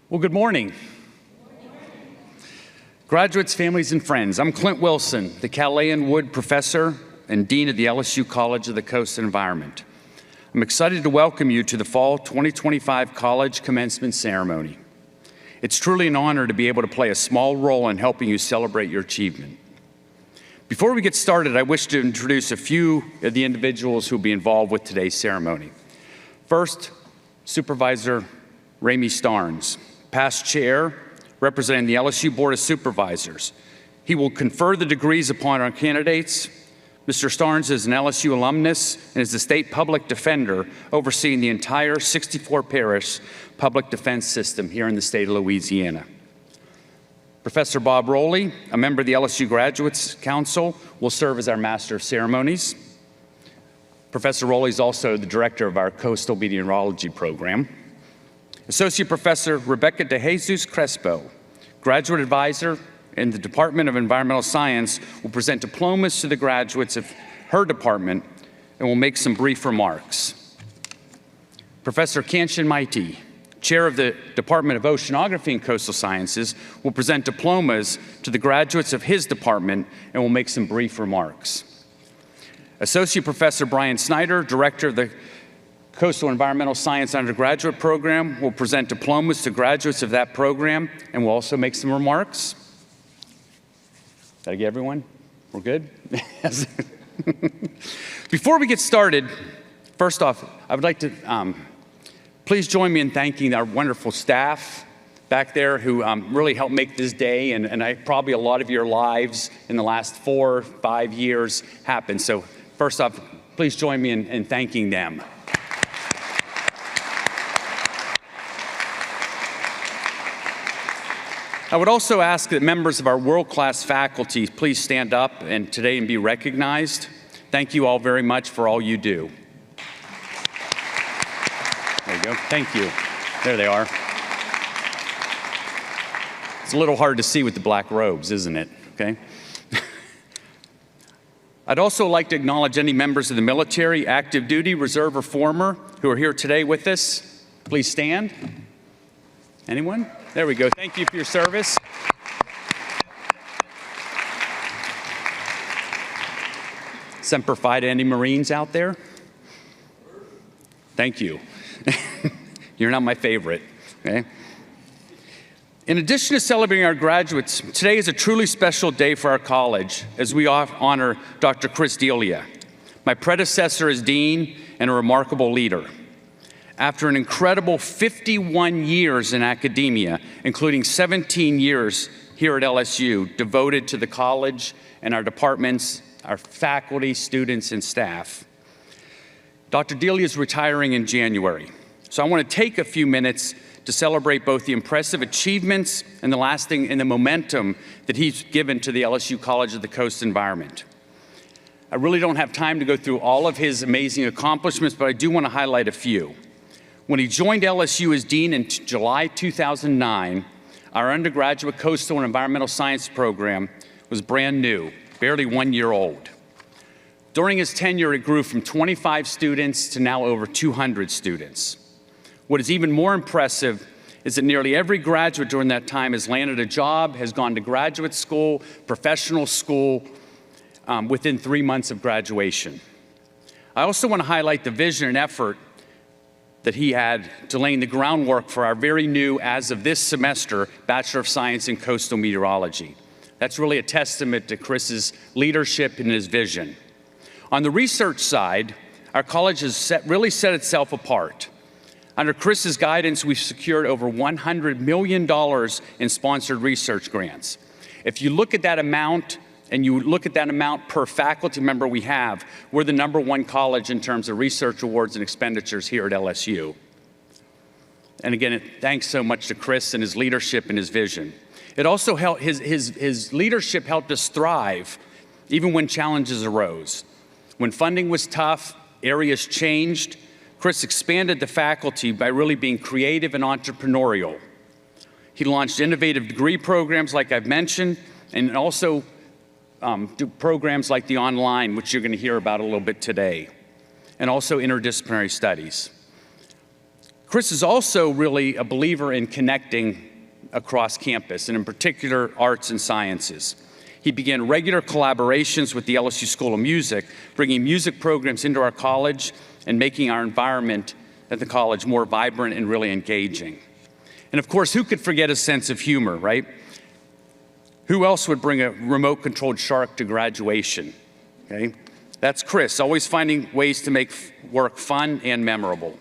Well, good morning. Graduates, families, and friends, I'm Clint Wilson, the Callahan Wood Professor and Dean of the LSU College of the Coast and Environment. I'm excited to welcome you to the Fall 2025 College Commencement Ceremony. It's truly an honor to be able to play a small role in helping you celebrate your achievement. Before we get started, I wish to introduce a few of the individuals who will be involved with today's ceremony. First, Supervisor Ramey Starnes, past chair representing the LSU Board of Supervisors. He will confer the degrees upon our candidates. Mr. Starnes is an LSU alumnus and is the state public defender overseeing the entire 64 parish public defense system here in the state of Louisiana. Professor Bob Rowley, a member of the LSU Graduates Council, will serve as our Master of Ceremonies. Professor Rowley is also the director of our Coastal Meteorology program. Associate Professor Rebecca De Jesus Crespo, graduate advisor in the Department of Environmental Science, will present diplomas to the graduates of her department and will make some brief remarks. Professor Kanchan Maiti, chair of the Department of Oceanography and Coastal Sciences, will present diplomas to the graduates of his department and will make some brief remarks. Associate Professor Brian Snyder, director of the Coastal Environmental Science undergraduate program, will present diplomas to graduates of that program and will also make some remarks. Did I get everyone? We're good? Before we get started, first off, I would like to please join me in thanking our wonderful staff back there who really helped make this day and probably a lot of your lives in the last 4 or 5 years happen. So first off, please join me in thanking them. I would also ask that members of our world-class faculty please stand up today and be recognized. Thank you all very much for all you do. There you go. Thank you. There they are. It's a little hard to see with the black robes, isn't it? Okay. I'd also like to acknowledge any members of the military, active duty, reserve, or former who are here today with us. Please stand. Anyone? There we go. Thank you for your service. Semper Fi to any Marines out there? Thank you. You're not my favorite, okay? In addition to celebrating our graduates, today is a truly special day for our college as we honor Dr. Chris Delia, my predecessor as dean and a remarkable leader. After an incredible 51 years in academia, including 17 years here at LSU, devoted to the college and our departments, our faculty, students, and staff, Dr. Delia is retiring in January. So I want to take a few minutes to celebrate both the impressive achievements and the lasting and the momentum that he's given to the LSU College of the Coast environment. I really don't have time to go through all of his amazing accomplishments, but I do want to highlight a few. When he joined LSU as dean in July 2009, our undergraduate coastal and environmental science program was brand new, barely 1 year old. During his tenure, it grew from 25 students to now over 200 students. What is even more impressive is that nearly every graduate during that time has landed a job, has gone to graduate school, professional school, within 3 months of graduation. I also want to highlight the vision and effort that he had to laying the groundwork for our very new, as of this semester, Bachelor of Science in Coastal Meteorology. That's really a testament to Chris's leadership and his vision. On the research side, our college has really set itself apart. Under Chris's guidance, we've secured over $100 million in sponsored research grants. If you look at that amount, and you look at that amount per faculty member we have, we're the #1 college in terms of research awards and expenditures here at LSU. And again, thanks so much to Chris and his leadership and his vision. It also helped, his leadership helped us thrive even when challenges arose. When funding was tough, areas changed, Chris expanded the faculty by really being creative and entrepreneurial. He launched innovative degree programs like I've mentioned, and also do programs like the online, which you're going to hear about a little bit today, and also interdisciplinary studies. Chris is also really a believer in connecting across campus, and in particular, arts and sciences. He began regular collaborations with the LSU School of Music, bringing music programs into our college and making our environment at the college more vibrant and really engaging. And of course, who could forget a sense of humor, right? Who else would bring a remote-controlled shark to graduation, okay? That's Chris, always finding ways to make work fun and memorable.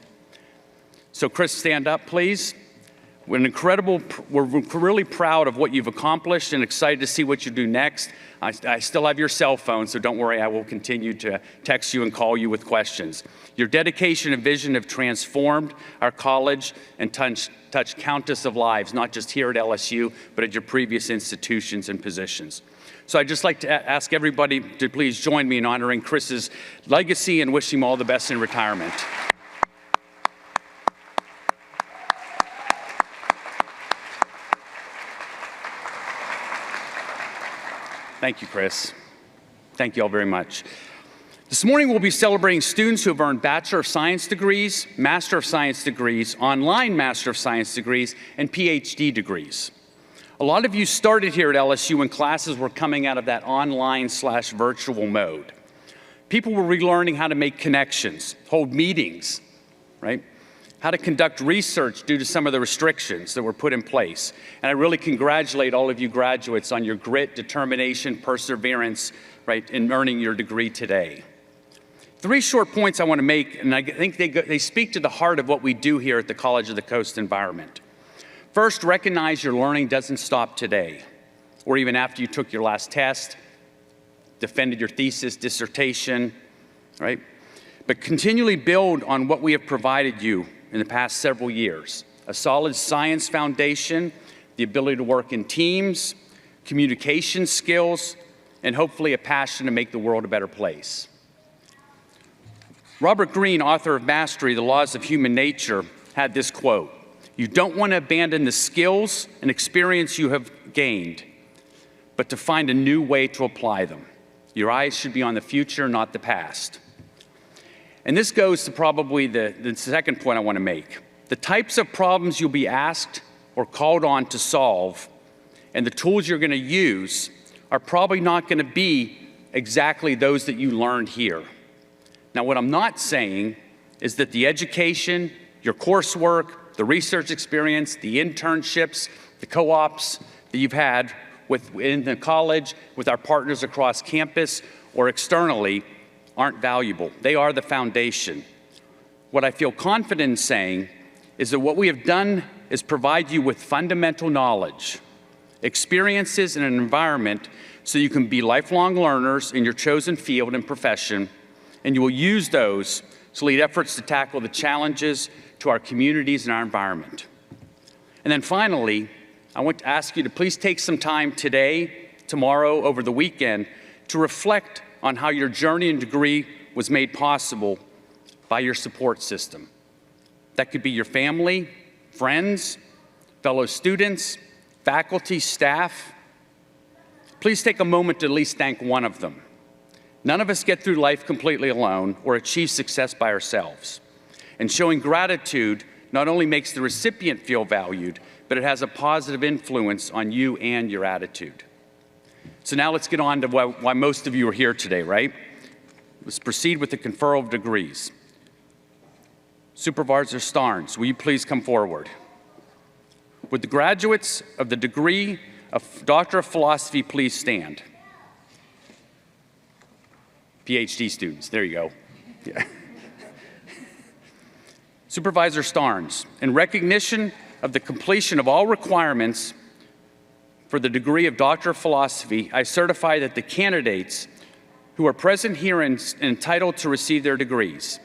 So Chris, stand up, please. We're really proud of what you've accomplished and excited to see what you do next. I still have your cell phone, so don't worry, I will continue to text you and call you with questions. Your dedication and vision have transformed our college and touched countless of lives, not just here at LSU, but at your previous institutions and positions. So I'd just like to ask everybody to please join me in honoring Chris's legacy and wishing him all the best in retirement. Thank you, Chris. Thank you all very much. This morning we'll be celebrating students who have earned Bachelor of Science degrees, Master of Science degrees, online Master of Science degrees, and PhD degrees. A lot of you started here at LSU when classes were coming out of that online/virtual mode. People were relearning how to make connections, hold meetings, right? How to conduct research due to some of the restrictions that were put in place. And I really congratulate all of you graduates on your grit, determination, perseverance, right, in earning your degree today. 3 short points I want to make, and I think they speak to the heart of what we do here at the College of the Coast environment. First, recognize your learning doesn't stop today, or even after you took your last test, defended your thesis, dissertation, right? But continually build on what we have provided you in the past several years. A solid science foundation, the ability to work in teams, communication skills, and hopefully a passion to make the world a better place. Robert Greene, author of Mastery, The Laws of Human Nature, had this quote: "You don't want to abandon the skills and experience you have gained, but to find a new way to apply them. Your eyes should be on the future, not the past." And this goes to probably the second point I want to make. The types of problems you'll be asked or called on to solve and the tools you're going to use are probably not going to be exactly those that you learned here. Now, what I'm not saying is that the education, your coursework, the research experience, the internships, the co-ops that you've had in the college with our partners across campus or externally aren't valuable. They are the foundation. What I feel confident in saying is that what we have done is provide you with fundamental knowledge, experiences, and an environment so you can be lifelong learners in your chosen field and profession, and you will use those to lead efforts to tackle the challenges to our communities and our environment. And then finally, I want to ask you to please take some time today, tomorrow, over the weekend, to reflect on how your journey and degree was made possible by your support system. That could be your family, friends, fellow students, faculty, staff. Please take a moment to at least thank one of them. None of us get through life completely alone or achieve success by ourselves. And showing gratitude not only makes the recipient feel valued, but it has a positive influence on you and your attitude. So now let's get on to why most of you are here today, right? Let's proceed with the conferral of degrees. Supervisor Starnes, will you please come forward? Would the graduates of the degree of Doctor of Philosophy please stand? PhD students, there you go. Yeah. Supervisor Starnes, in recognition of the completion of all requirements for the degree of Doctor of Philosophy, I certify that the candidates who are present here and entitled to receive their degrees.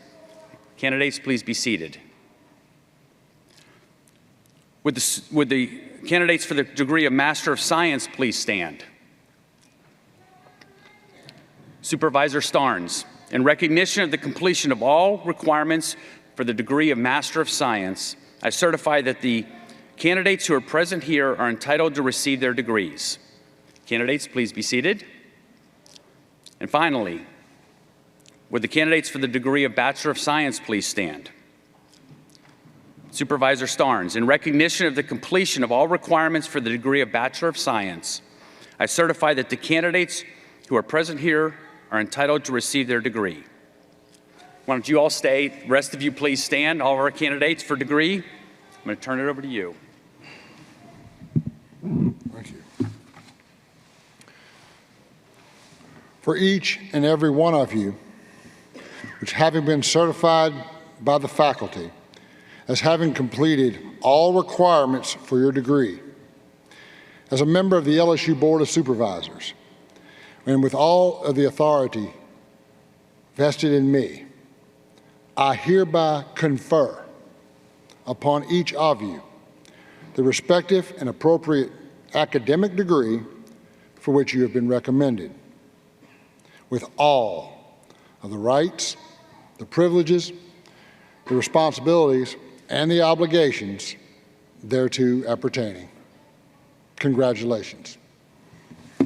Candidates, please be seated. Would the candidates for the degree of Master of Science please stand? Supervisor Starnes, in recognition of the completion of all requirements for the degree of Master of Science, I certify that the candidates who are present here are entitled to receive their degrees. Candidates, please be seated. And finally, would the candidates for the degree of Bachelor of Science please stand? Supervisor Starnes, in recognition of the completion of all requirements for the degree of Bachelor of Science, I certify that the candidates who are present here are entitled to receive their degree. Why don't you all stay? The rest of you please stand, all of our candidates for degree. I'm going to turn it over to you. Thank you. For each and every one of you, which having been certified by the faculty as having completed all requirements for your degree, as a member of the LSU Board of Supervisors, and with all of the authority vested in me, I hereby confer upon each of you the respective and appropriate academic degree for which you have been recommended, with all of the rights, the privileges, the responsibilities, and the obligations thereto appertaining. Congratulations. You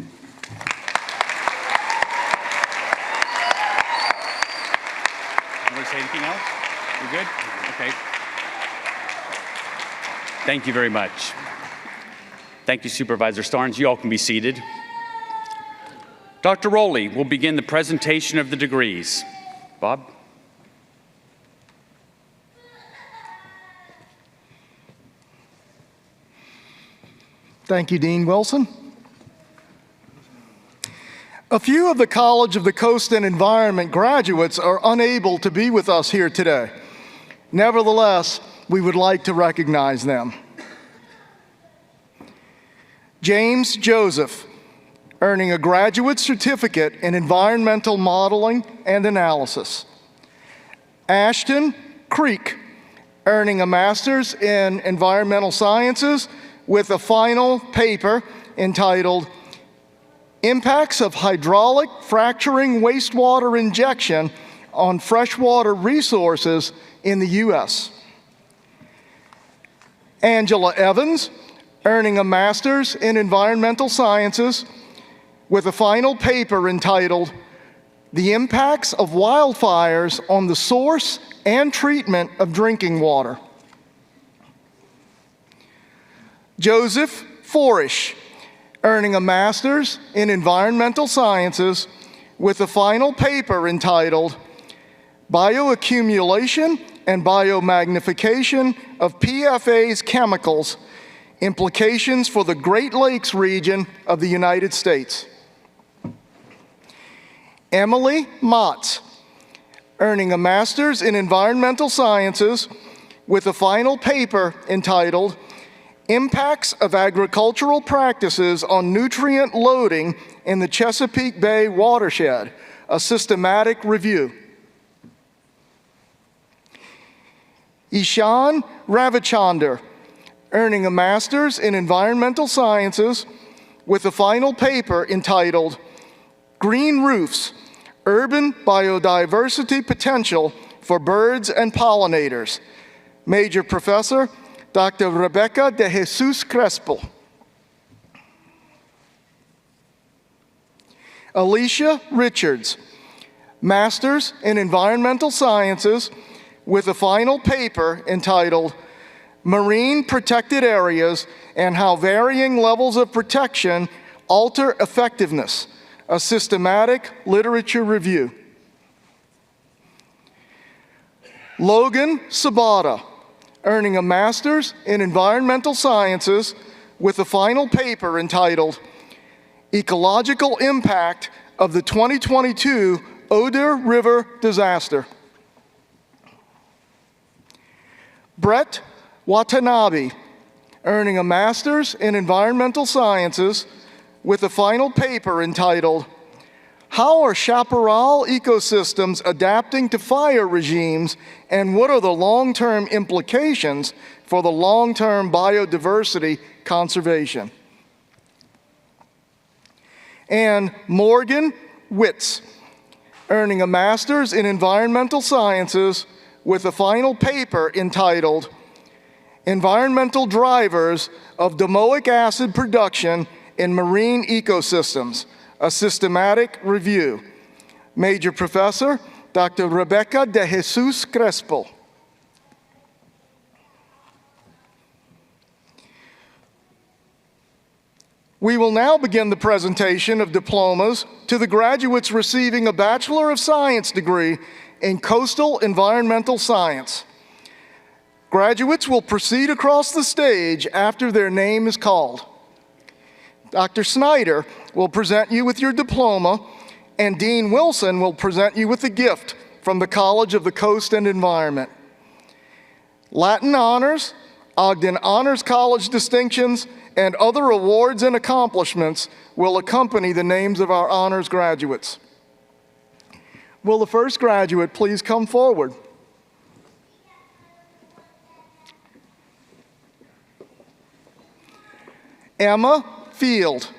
want to say anything else? You good? Okay. Thank you very much. Thank you, Supervisor Starnes. You all can be seated. Dr. Rowley will begin the presentation of the degrees. Bob? Thank you, Dean Wilson. A few of the College of the Coast and Environment graduates are unable to be with us here today. Nevertheless, we would like to recognize them. James Joseph, earning a graduate certificate in environmental modeling and analysis. Ashton Creek, earning a master's in environmental sciences with a final paper entitled Impacts of Hydraulic Fracturing Wastewater Injection on Freshwater Resources in the U.S. Angela Evans, earning a master's in environmental sciences with a final paper entitled The Impacts of Wildfires on the Source and Treatment of Drinking Water. Joseph Forish, earning a master's in environmental sciences with a final paper entitled Bioaccumulation and Biomagnification of PFAS Chemicals, Implications for the Great Lakes region of the United States. Emily Motz, earning a master's in environmental sciences with a final paper entitled Impacts of Agricultural Practices on Nutrient Loading in the Chesapeake Bay Watershed, a Systematic Review. Ishan Ravichandar, earning a master's in environmental sciences with a final paper entitled Green Roofs, Urban Biodiversity Potential for Birds and Pollinators. Major Professor, Dr. Rebecca de Jesus Crespo. Alicia Richards, Master's in Environmental Sciences with a final paper entitled Marine Protected Areas and How Varying Levels of Protection Alter Effectiveness, a Systematic Literature Review. Logan Sabata, earning a master's in environmental sciences with a final paper entitled Ecological Impact of the 2022 Oder River Disaster. Brett Watanabe, earning a master's in environmental sciences with a final paper entitled How are chaparral ecosystems adapting to fire regimes, and what are the long-term implications for the long-term biodiversity conservation? And Morgan Witz, earning a master's in environmental sciences with a final paper entitled Environmental Drivers of Domoic Acid Production in Marine Ecosystems, a Systematic Review. Major Professor, Dr. Rebecca de Jesus Crespo. We will now begin the presentation of diplomas to the graduates receiving a Bachelor of Science degree in Coastal Environmental Science. Graduates will proceed across the stage after their name is called. Dr. Snyder will present you with your diploma, and Dean Wilson will present you with a gift from the College of the Coast and Environment. Latin Honors, Ogden Honors College distinctions, and other awards and accomplishments will accompany the names of our honors graduates. Will the first graduate please come forward? Emma Field.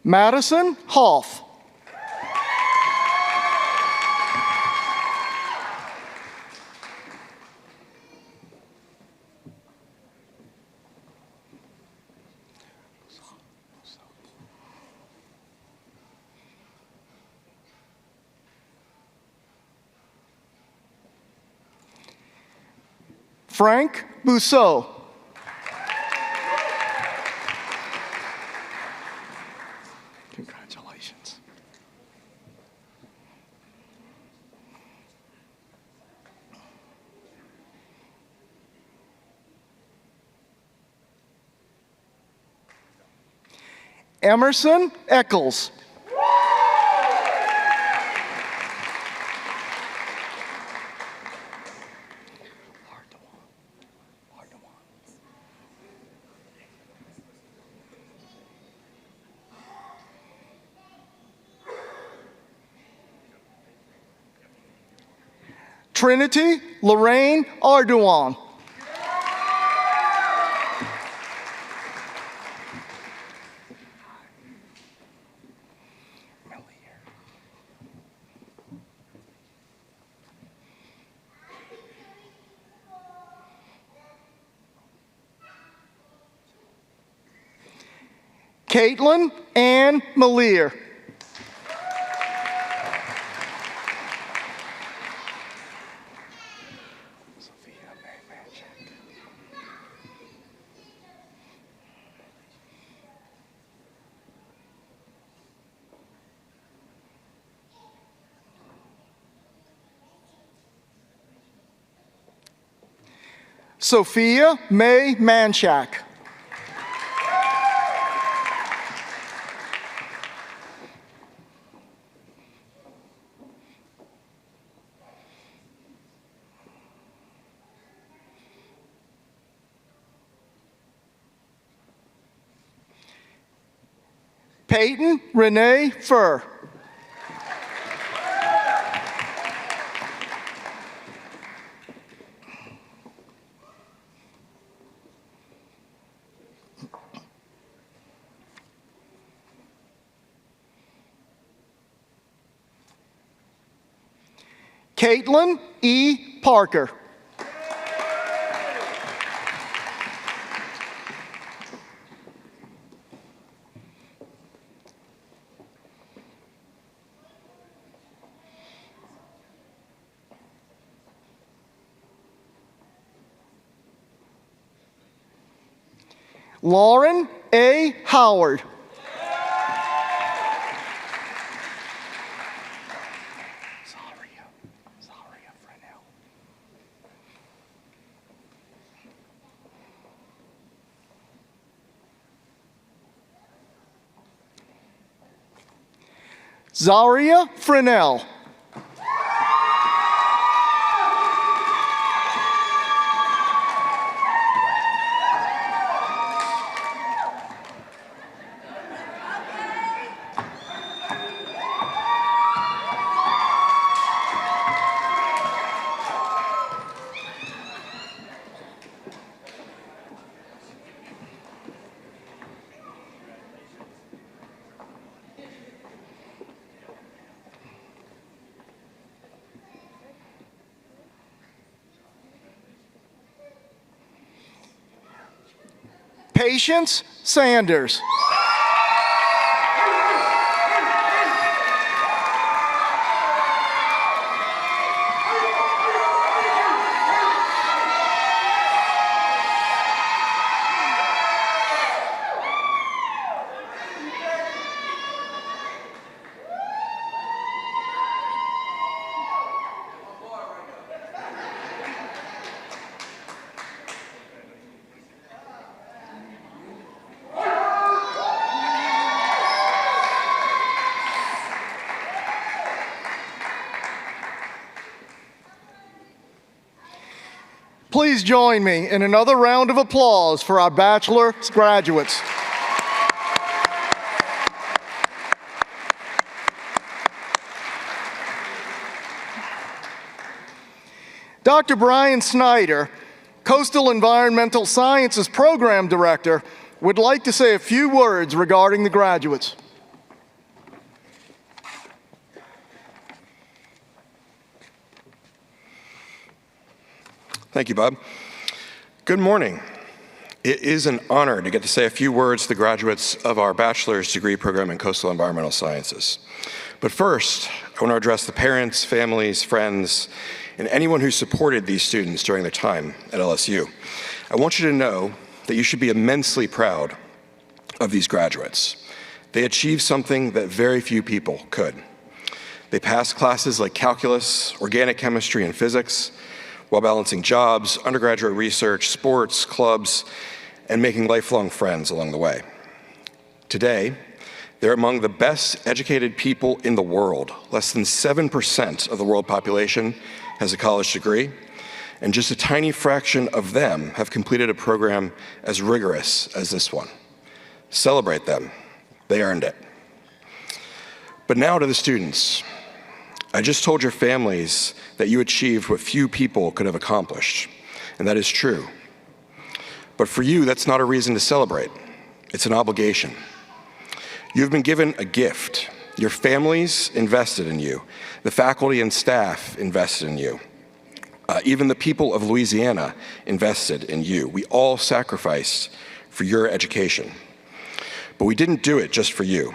Madison Hoff. Frank Bousseau. Congratulations. Emerson Eccles. Trinity Lorraine Arduan. Caitlin Ann Malier. Sophia May Manchak. Peyton Renee Furr. Caitlin E. Parker. Lauren A. Howard. Zaria Fresnel. Patience Sanders. Please join me in another round of applause for our bachelor's graduates. Dr. Brian Snyder, Coastal Environmental Sciences Program Director, would like to say a few words regarding the graduates. Thank you, Bob. Good morning. It is an honor to get to say a few words to the graduates of our bachelor's degree program in coastal environmental sciences. But first, I want to address the parents, families, friends, and anyone who supported these students during their time at LSU. I want you to know that you should be immensely proud of these graduates. They achieved something that very few people could. They passed classes like calculus, organic chemistry, and physics, while balancing jobs, undergraduate research, sports, clubs, and making lifelong friends along the way. Today, they're among the best educated people in the world. Less than 7% of the world population has a college degree, and just a tiny fraction of them have completed a program as rigorous as this one. Celebrate them. They earned it. But now to the students. I just told your families that you achieved what few people could have accomplished, and that is true. But for you, that's not a reason to celebrate. It's an obligation. You've been given a gift. Your families invested in you. The faculty and staff invested in you. Even the people of Louisiana invested in you. We all sacrificed for your education. But we didn't do it just for you.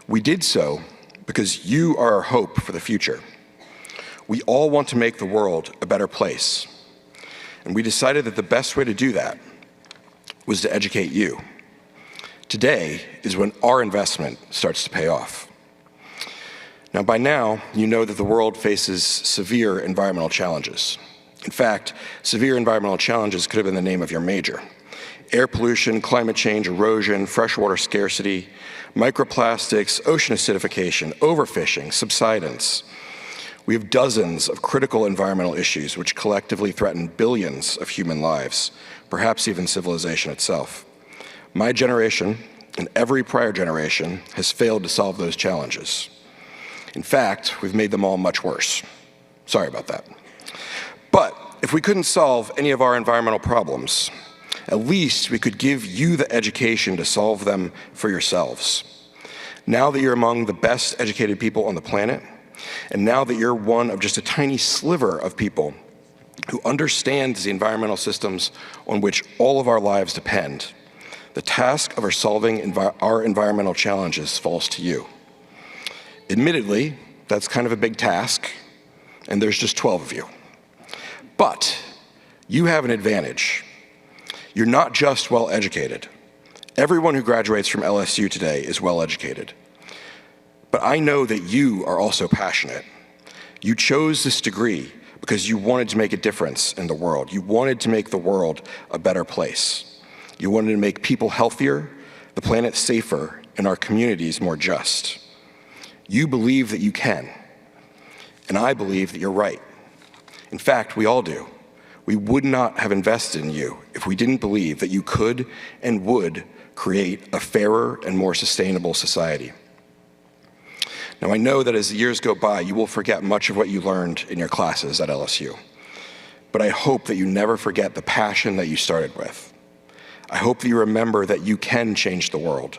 We did so because you are our hope for the future. We all want to make the world a better place. And we decided that the best way to do that was to educate you. Today is when our investment starts to pay off. Now, by now, you know that the world faces severe environmental challenges. In fact, severe environmental challenges could have been the name of your major. Air pollution, climate change, erosion, freshwater scarcity, microplastics, ocean acidification, overfishing, subsidence. We have dozens of critical environmental issues which collectively threaten billions of human lives, perhaps even civilization itself. My generation, and every prior generation, has failed to solve those challenges. In fact, we've made them all much worse. Sorry about that. But if we couldn't solve any of our environmental problems, at least we could give you the education to solve them for yourselves. Now that you're among the best educated people on the planet, and now that you're one of just a tiny sliver of people who understands the environmental systems on which all of our lives depend, the task of our solving our environmental challenges falls to you. Admittedly, that's kind of a big task, and there's just 12 of you. But you have an advantage. You're not just well educated. Everyone who graduates from LSU today is well educated. But I know that you are also passionate. You chose this degree because you wanted to make a difference in the world. You wanted to make the world a better place. You wanted to make people healthier, the planet safer, and our communities more just. You believe that you can, and I believe that you're right. In fact, we all do. We would not have invested in you if we didn't believe that you could and would create a fairer and more sustainable society. Now, I know that as the years go by, you will forget much of what you learned in your classes at LSU. But I hope that you never forget the passion that you started with. I hope that you remember that you can change the world.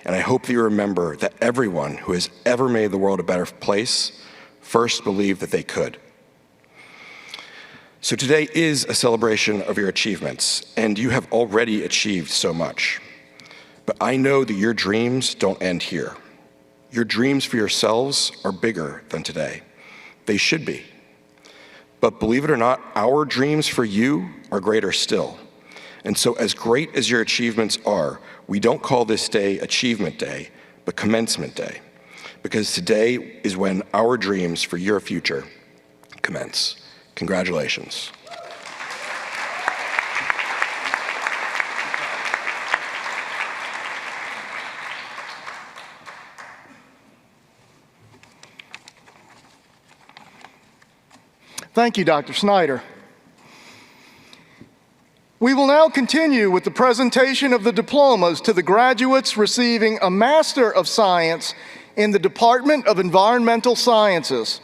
And I hope that you remember that everyone who has ever made the world a better place first believed that they could. So today is a celebration of your achievements, and you have already achieved so much. But I know that your dreams don't end here. Your dreams for yourselves are bigger than today. They should be. But believe it or not, our dreams for you are greater still. And so as great as your achievements are, we don't call this day Achievement Day, but Commencement Day. Because today is when our dreams for your future commence. Congratulations. Thank you, Dr. Snyder. We will now continue with the presentation of the diplomas to the graduates receiving a Master of Science in the Department of Environmental Sciences.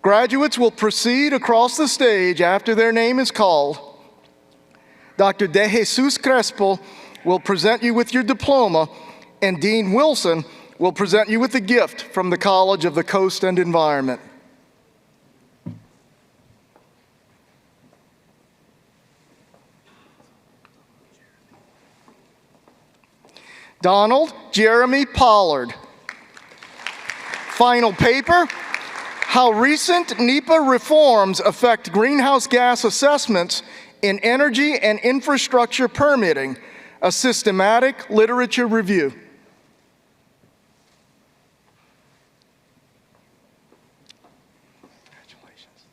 Graduates will proceed across the stage after their name is called. Dr. De Jesus Crespo will present you with your diploma, and Dean Wilson will present you with a gift from the College of the Coast and Environment. Donald Jeremy Pollard. Final paper, How Recent NEPA Reforms Affect Greenhouse Gas Assessments in Energy and Infrastructure Permitting, a Systematic Literature Review. Congratulations.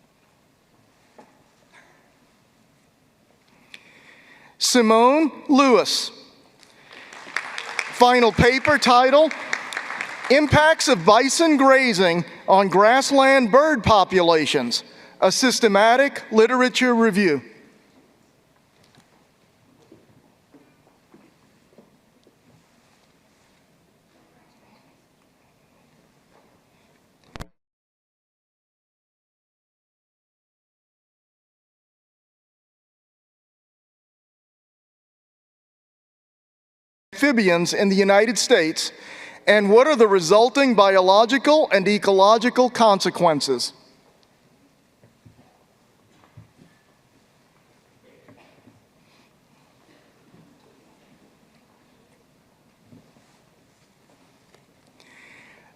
Simone Lewis. Final paper title, Impacts of Bison Grazing on Grassland Bird Populations, a Systematic Literature Review. Amphibians in the United States, and what are the resulting biological and ecological consequences?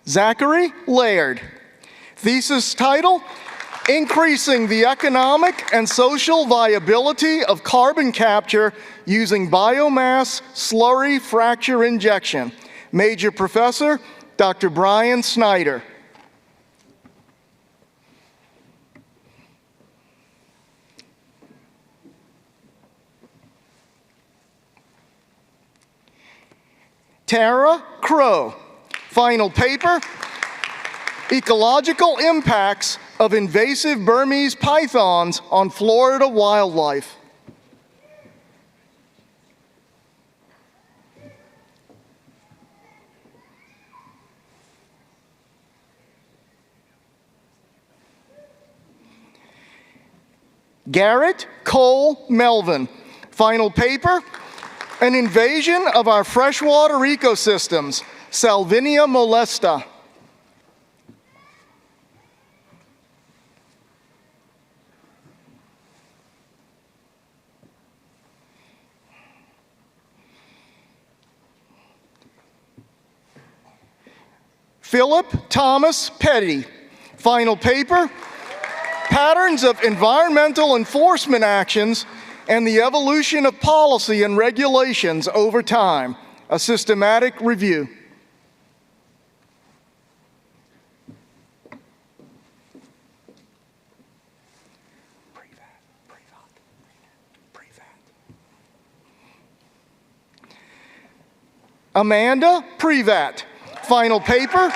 Zachary Laird. Thesis title, Increasing the Economic and Social Viability of Carbon Capture Using Biomass Slurry Fracture Injection. Major Professor, Dr. Brian Snyder. Tara Crow. Final paper, Ecological Impacts of Invasive Burmese Pythons on Florida Wildlife. Garrett Cole Melvin. Final paper, An Invasion of Our Freshwater Ecosystems, Salvinia molesta. Philip Thomas Petty. Final paper, Patterns of Environmental Enforcement Actions and the Evolution of Policy and Regulations Over Time, a Systematic Review. Amanda Privat. Final paper,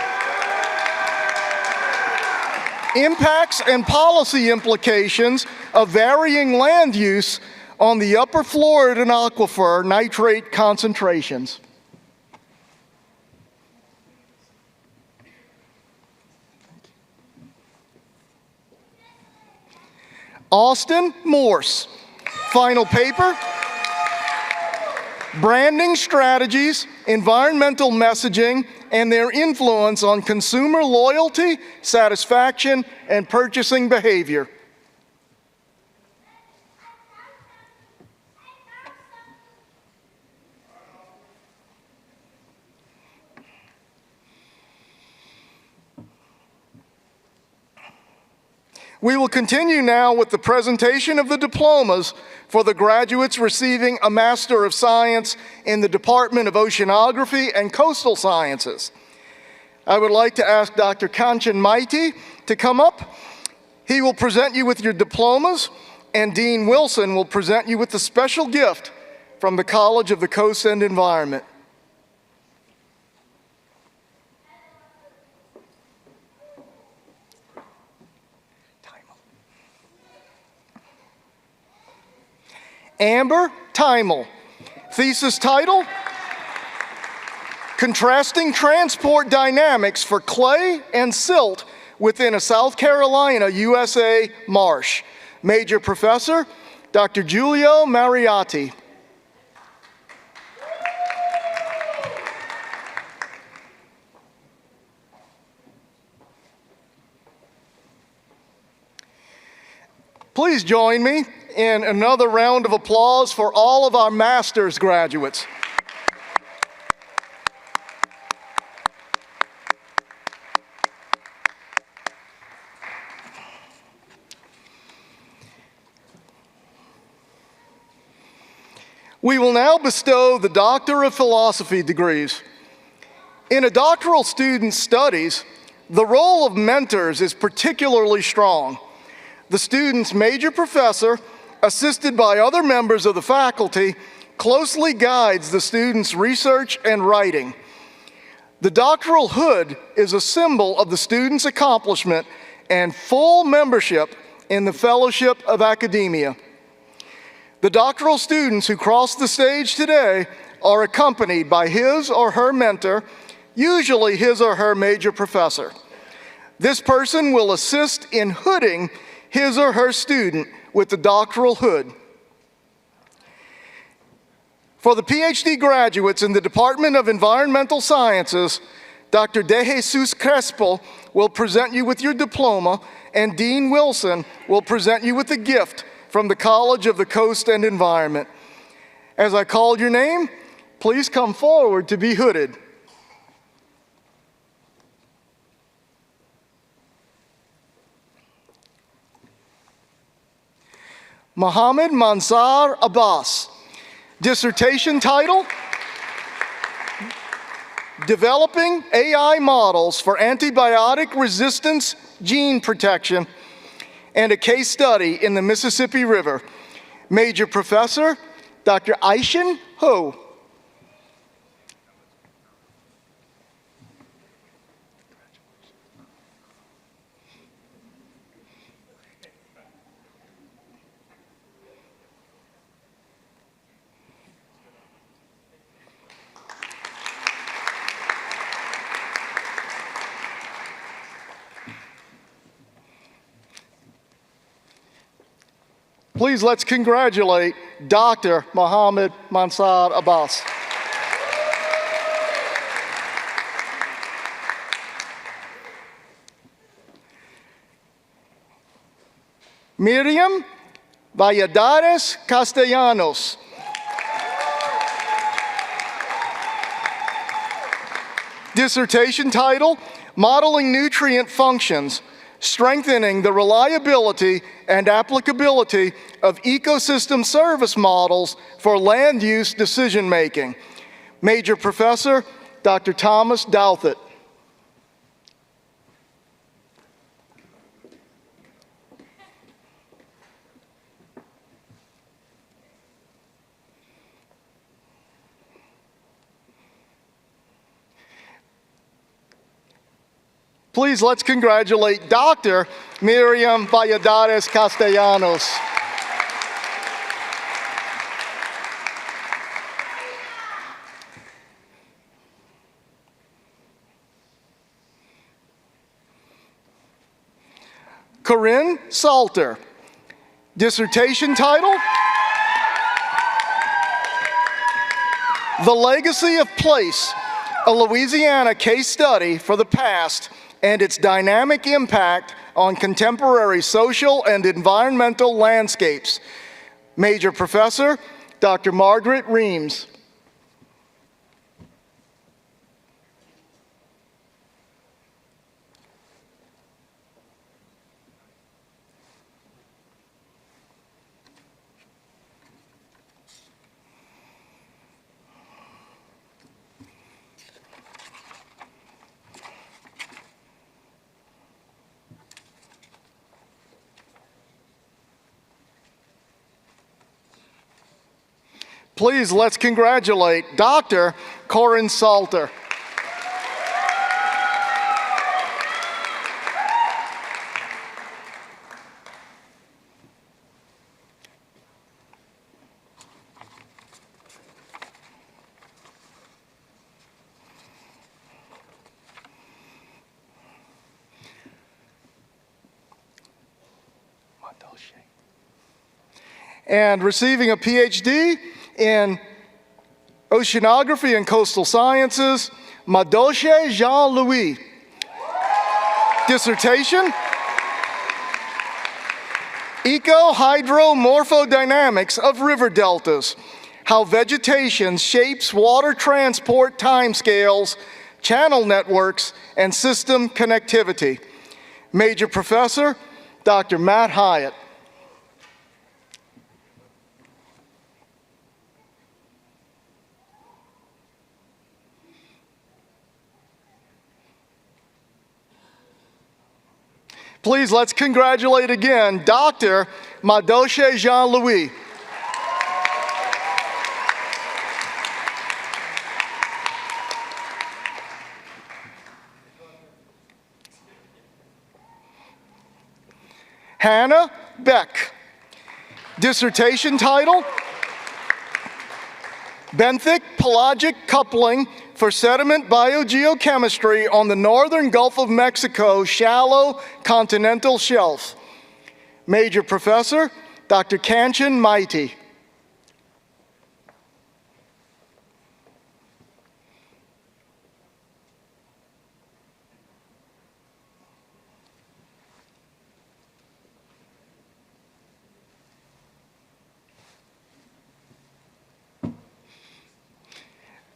Impacts and Policy Implications of Varying Land Use on the Upper Floridan Aquifer Nitrate Concentrations. Austin Morse. Final paper, Branding Strategies, Environmental Messaging, and their influence on consumer loyalty, satisfaction, and purchasing behavior. We will continue now with the presentation of the diplomas for the graduates receiving a Master of Science in the Department of Oceanography and Coastal Sciences. I would like to ask Dr. Kanchan Maiti to come up. He will present you with your diplomas, and Dean Wilson will present you with the special gift from the College of the Coast and Environment. Amber Timel, thesis title, Contrasting Transport Dynamics for Clay and Silt Within a South Carolina, USA Marsh. Major Professor, Dr. Giulio Mariotti. Please join me in another round of applause for all of our master's graduates. We will now bestow the Doctor of Philosophy degrees. In a doctoral student's studies, the role of mentors is particularly strong. The student's major professor, assisted by other members of the faculty, closely guides the student's research and writing. The doctoral hood is a symbol of the student's accomplishment and full membership in the Fellowship of Academia. The doctoral students who cross the stage today are accompanied by his or her mentor, usually his or her major professor. This person will assist in hooding his or her student with the doctoral hood. For the PhD graduates in the Department of Environmental Sciences, Dr. De Jesus Crespo will present you with your diploma, and Dean Wilson will present you with a gift from the College of the Coast and Environment. As I called your name, please come forward to be hooded. Mohammed Mansar Abbas, dissertation title, Developing AI Models for Antibiotic Resistance Gene Protection, and a case study in the Mississippi River. Major Professor, Dr. Aishin Ho. Please let's congratulate Dr. Mohammed Mansar Abbas. Miriam Valladares Castellanos. Dissertation title, Modeling Nutrient Functions, Strengthening the Reliability and Applicability of Ecosystem Service Models for Land Use Decision Making. Major Professor, Dr. Thomas Douthit. Please let's congratulate Dr. Miriam Valladares Castellanos. Corinne Salter, dissertation title, The Legacy of Place, a Louisiana case study for the past and its dynamic impact on contemporary social and environmental landscapes. Major Professor, Dr. Margaret Reams. Please, let's congratulate Dr. Corinne Salter. And receiving a PhD in Oceanography and Coastal Sciences, Madoshe Jean-Louis. Dissertation, Eco-hydromorphodynamics of river deltas, how vegetation shapes water transport timescales, channel networks, and system connectivity. Major Professor, Dr. Matt Hyatt. Please, let's congratulate again Dr. Madoshe Jean-Louis. Hannah Beck. Dissertation title, Benthic pelagic coupling for sediment biogeochemistry on the northern Gulf of Mexico shallow continental shelf. Major Professor, Dr. Kanchan Maiti.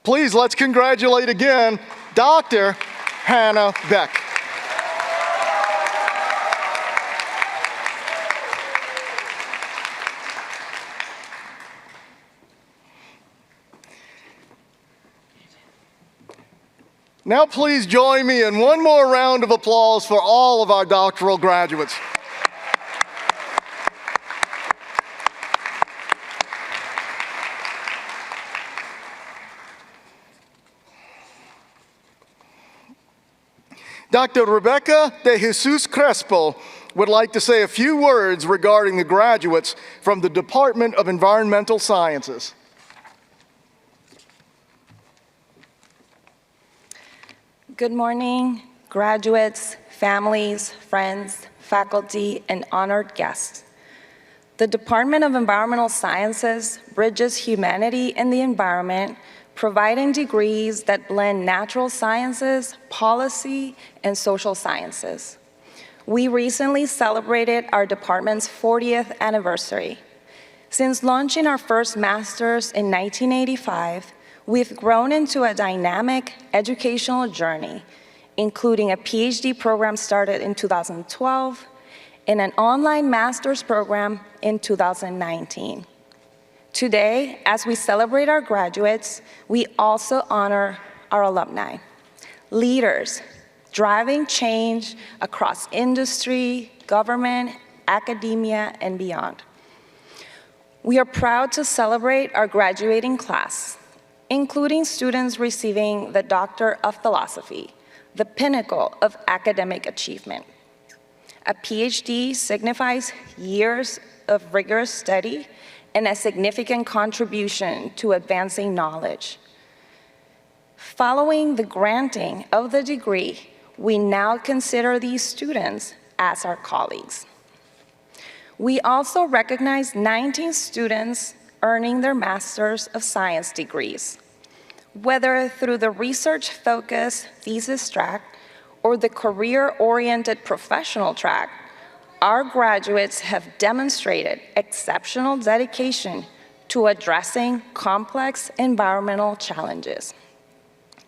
Please, let's congratulate again Dr. Hannah Beck. Now please join me in one more round of applause for all of our doctoral graduates. Dr. Rebecca de Jesus Crespo would like to say a few words regarding the graduates from the Department of Environmental Sciences. Good morning, graduates, families, friends, faculty, and honored guests. The Department of Environmental Sciences bridges humanity and the environment, providing degrees that blend natural sciences, policy, and social sciences. We recently celebrated our department's 40th anniversary. Since launching our first master's in 1985, we've grown into a dynamic educational journey, including a PhD program started in 2012 and an online master's program in 2019. Today, as we celebrate our graduates, we also honor our alumni, leaders driving change across industry, government, academia, and beyond. We are proud to celebrate our graduating class, including students receiving the Doctor of Philosophy, the pinnacle of academic achievement. A PhD signifies years of rigorous study and a significant contribution to advancing knowledge. Following the granting of the degree, we now consider these students as our colleagues. We also recognize 19 students earning their Master's of Science degrees. Whether through the research-focused thesis track or the career-oriented professional track, our graduates have demonstrated exceptional dedication to addressing complex environmental challenges.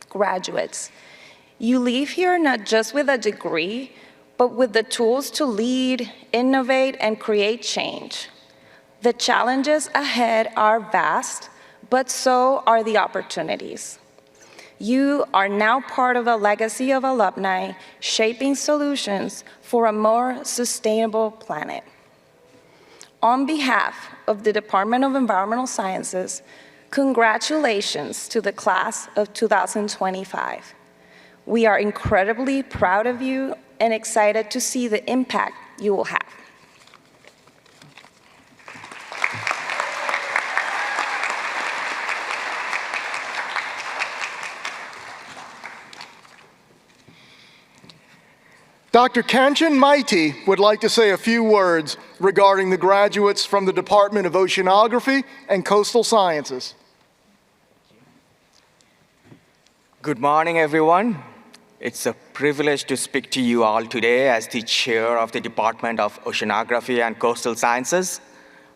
Graduates, you leave here not just with a degree, but with the tools to lead, innovate, and create change. The challenges ahead are vast, but so are the opportunities. You are now part of a legacy of alumni shaping solutions for a more sustainable planet. On behalf of the Department of Environmental Sciences, Congratulations to the class of 2025. We are incredibly proud of you and excited to see the impact you will have. Dr. Kanchan Maiti would like to say a few words regarding the graduates from the Department of Oceanography and Coastal Sciences. Good morning, everyone. It's a privilege to speak to you all today as the chair of the Department of Oceanography and Coastal Sciences.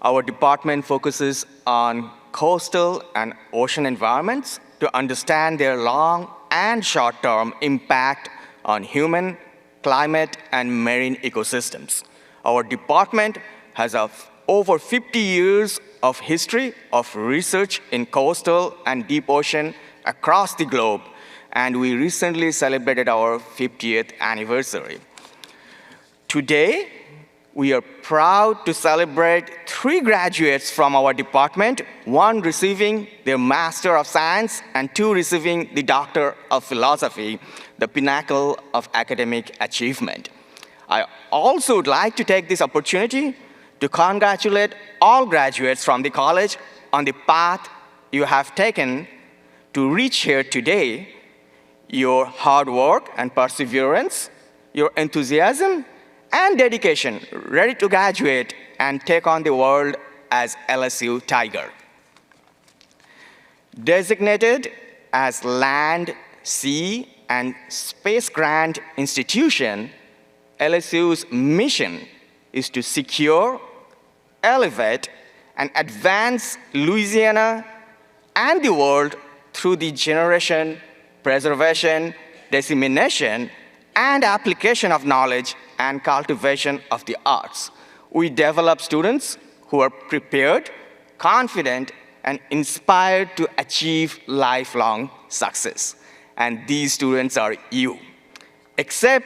Our department focuses on coastal and ocean environments to understand their long and short-term impact on human, climate, and marine ecosystems. Our department has over 50 years of history of research in coastal and deep ocean across the globe, and we recently celebrated our 50th anniversary. Today, we are proud to celebrate 3 graduates from our department, 1 receiving their Master of Science and 2 receiving the Doctor of Philosophy, the pinnacle of academic achievement. I also would like to take this opportunity to congratulate all graduates from the college on the path you have taken to reach here today. Your hard work and perseverance, your enthusiasm and dedication, ready to graduate and take on the world as LSU Tiger. Designated as land, sea, and space grant institution, LSU's mission is to secure, elevate, and advance Louisiana and the world through the generation, preservation, dissemination, and application of knowledge and cultivation of the arts. We develop students who are prepared, confident, and inspired to achieve lifelong success. And these students are you. Except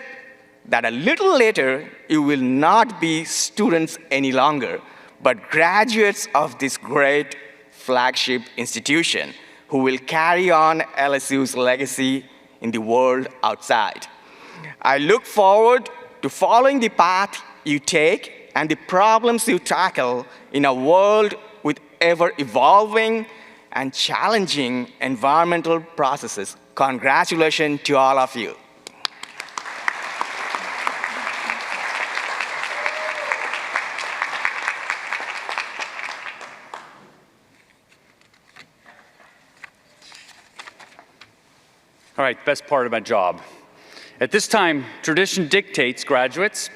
that a little later, you will not be students any longer, but graduates of this great flagship institution who will carry on LSU's legacy in the world outside. I look forward to following the path you take and the problems you tackle in a world with ever-evolving and challenging environmental processes. Congratulations to all of you. All right, best part of my job. At this time, tradition dictates, graduates,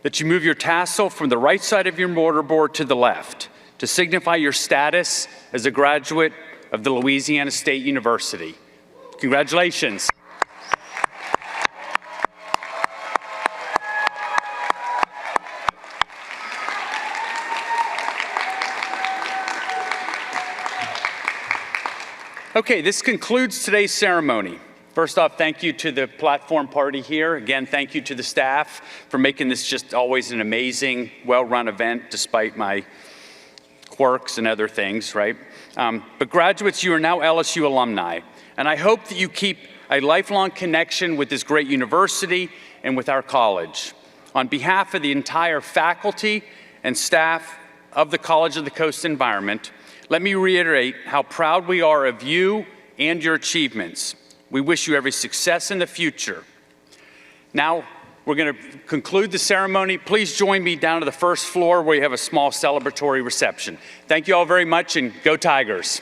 that you move your tassel from the right side of your mortarboard to the left to signify your status as a graduate of the Louisiana State University. Congratulations. Okay, this concludes today's ceremony. First off, thank you to the platform party here. Again, thank you to the staff for making this just always an amazing, well-run event, despite my quirks and other things, right? But graduates, you are now LSU alumni, and I hope that you keep a lifelong connection with this great university and with our college. On behalf of the entire faculty and staff of the College of the Coast Environment, let me reiterate how proud we are of you and your achievements. We wish you every success in the future. Now, we're going to conclude the ceremony. Please join me down to the first floor where we have a small celebratory reception. Thank you all very much, and go Tigers.